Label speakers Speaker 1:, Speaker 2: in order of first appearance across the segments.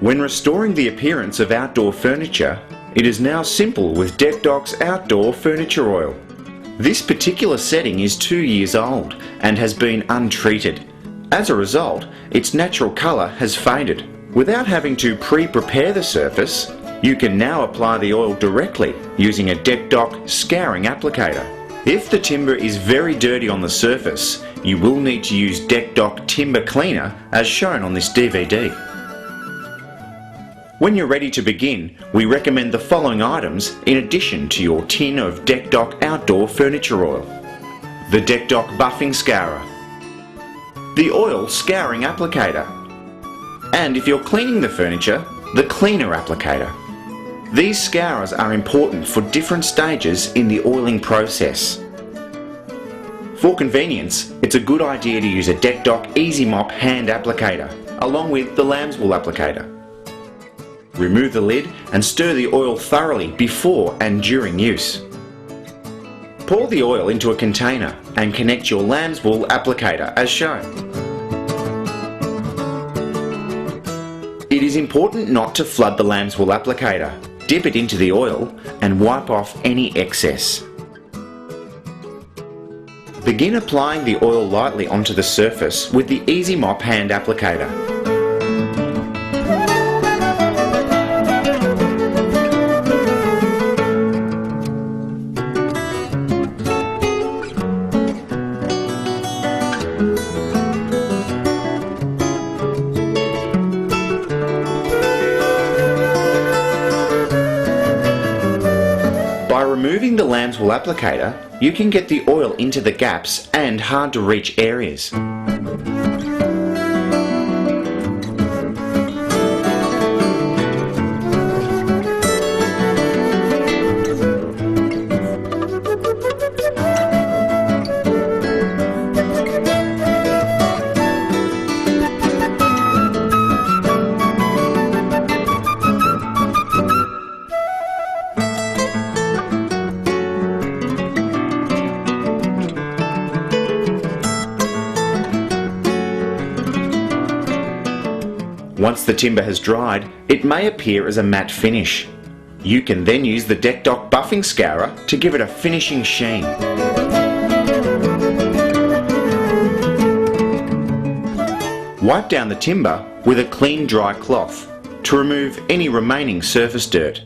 Speaker 1: When restoring the appearance of outdoor furniture, it is now simple with DeckDoc's Outdoor Furniture Oil. This particular setting is 2 years old and has been untreated. As a result, its natural colour has faded. Without having to pre-prepare the surface, you can now apply the oil directly using a DeckDoc scouring applicator. If the timber is very dirty on the surface, you will need to use DeckDoc Timber Cleaner as shown on this DVD. When you're ready to begin, we recommend the following items in addition to your tin of DeckDoc Outdoor Furniture Oil. The DeckDoc Buffing Scourer, the Oil Scouring Applicator, and if you're cleaning the furniture, the Cleaner Applicator. These scourers are important for different stages in the oiling process. For convenience, it's a good idea to use a DeckDoc Easy Mop hand applicator, along with the lamb's wool applicator. Remove the lid and stir the oil thoroughly before and during use. Pour the oil into a container and connect your lamb's wool applicator as shown. It is important not to flood the lamb's wool applicator. Dip it into the oil and wipe off any excess. Begin applying the oil lightly onto the surface with the Easy Mop hand applicator. By removing the lamb's wool applicator, you can get the oil into the gaps and hard to reach areas. Once the timber has dried, it may appear as a matte finish. You can then use the DeckDoc Buffing Scourer to give it a finishing sheen. Wipe down the timber with a clean dry cloth to remove any remaining surface dirt.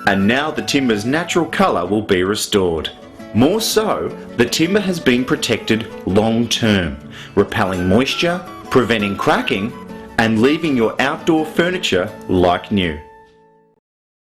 Speaker 1: And now the timber's natural colour will be restored. More so, the timber has been protected long term, repelling moisture, preventing cracking, and leaving your outdoor furniture like new.